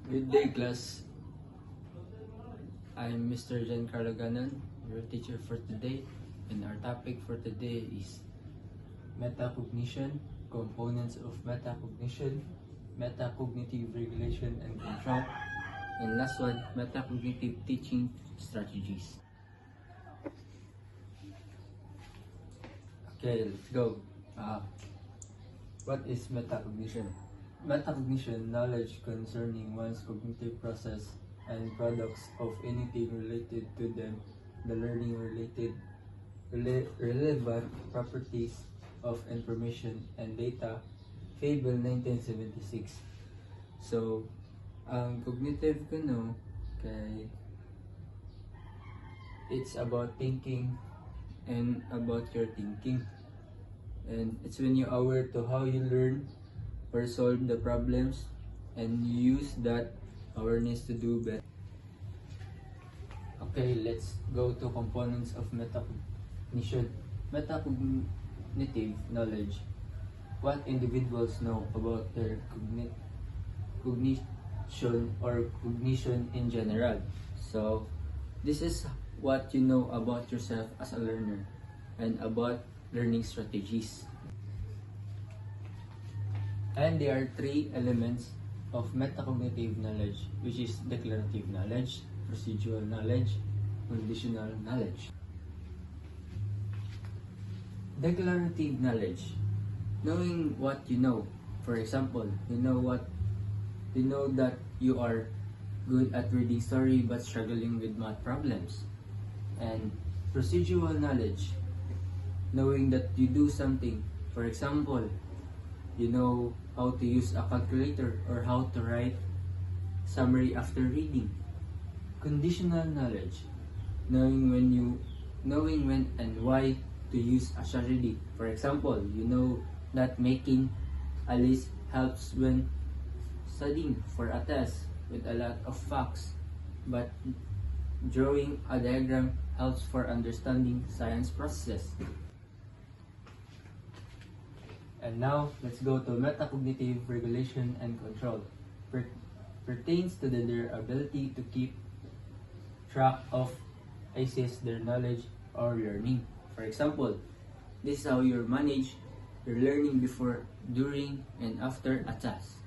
Good day, class. I'm Mr. Giancarlo Ganon, your teacher for today, and our topic for today is metacognition, components of metacognition, metacognitive regulation and control, and last one, metacognitive teaching strategies. Okay, let's go. What is metacognition? Metacognition, knowledge concerning one's cognitive process and products of anything related to them, the learning related relevant properties of information and data, Fable 1976. So, ang cognitive ko no, kay it's about thinking and about your thinking. And it's when you're aware to how you learn or solve the problems and use that awareness to do better. Okay, let's go to components of metacognition. Metacognitive knowledge. What individuals know about their cognition or cognition in general. So, this is what you know about yourself as a learner and about learning strategies. And there are three elements of metacognitive knowledge, which is declarative knowledge, procedural knowledge, conditional knowledge. Declarative knowledge, knowing what you know. For example, you know that you are good at reading story but struggling with math problems. And procedural knowledge, knowing that you do something. For example, you know how to use a calculator or how to write summary after reading. Conditional knowledge, knowing when and why to use a strategy. For example, you know that making a list helps when studying for a test with a lot of facts, but drawing a diagram helps for understanding science processes. And now, let's go to metacognitive regulation and control. Pertains to their ability to keep track of, assess their knowledge or learning. For example, this is how you manage your learning before, during, and after a task.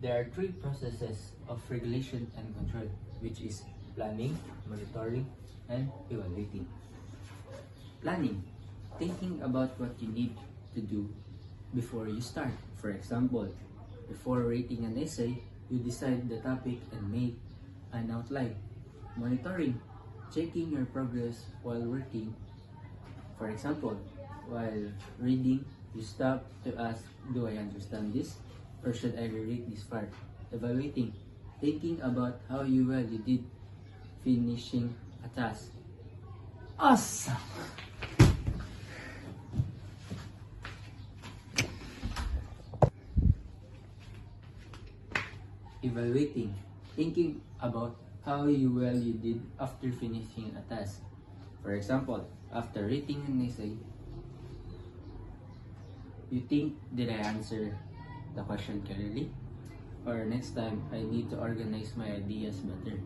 There are three processes of regulation and control, which is planning, monitoring, and evaluating. Planning, thinking about what you need to do before you start. For example, before writing an essay, you decide the topic and make an outline. Monitoring, checking your progress while working. For example, while reading, you stop to ask, do I understand this? Or should I reread this part? Evaluating, thinking about how well you did finishing a task. Awesome! Evaluating, thinking about how well you did after finishing a task. For example, after reading an essay, you think, did I answer the question clearly? Or next time, I need to organize my ideas better.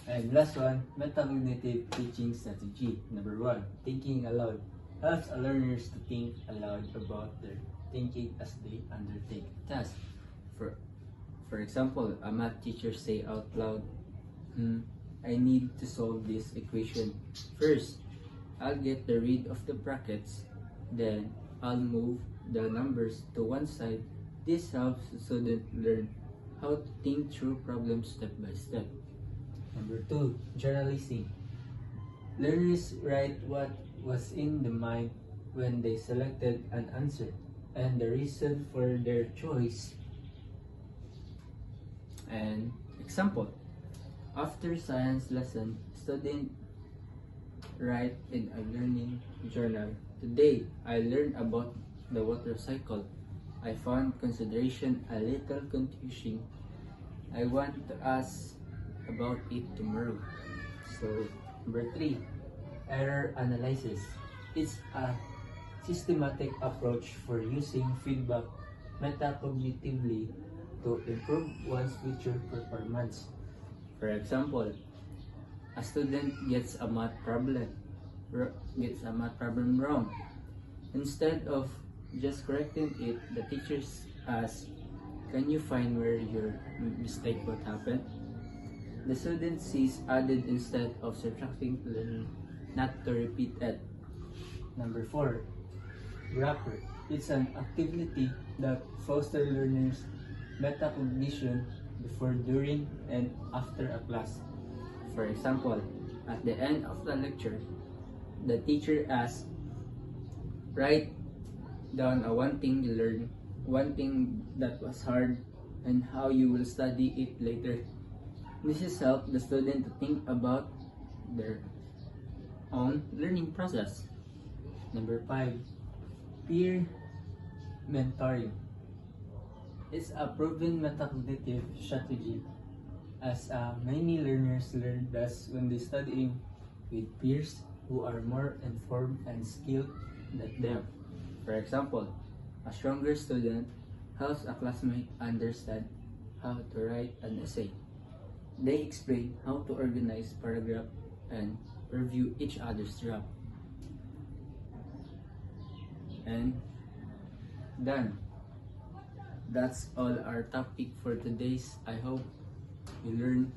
And last one, metacognitive teaching strategy. Number 1, thinking aloud. Helps learners to think aloud about their thinking as they undertake tasks. For example, a math teacher say out loud, I need to solve this equation. First, I'll get rid of the brackets, then I'll move the numbers to one side. This helps the student learn how to think through problems step by step. Number 2, journalizing. Learners write what was in the mind when they selected an answer and the reason for their choice. And example, after science lesson, student write in a learning journal. Today, I learned about the water cycle. I found consideration a little confusing. I want to ask about it tomorrow. So, number 3, error analysis. It's a systematic approach for using feedback metacognitively to improve one's future performance. For example, a student gets a math problem wrong. Instead of just correcting it, the teachers ask, "Can you find where your mistake would happen?" The student sees added instead of subtracting to learn not to repeat it. Number 4, Wrapper. It's an activity that fosters learners' metacognition before, during, and after a class. For example, at the end of the lecture, the teacher asks, "Write down one thing you learned, one thing that was hard, and how you will study it later." This has helped the student to think about their own learning process. Number 5, peer mentoring. It's a proven metacognitive strategy as many learners learn best when they study with peers who are more informed and skilled than them. For example, a stronger student helps a classmate understand how to write an essay. They explain how to organize paragraph and review each other's draft. And done. That's all our topic for today's. I hope you learned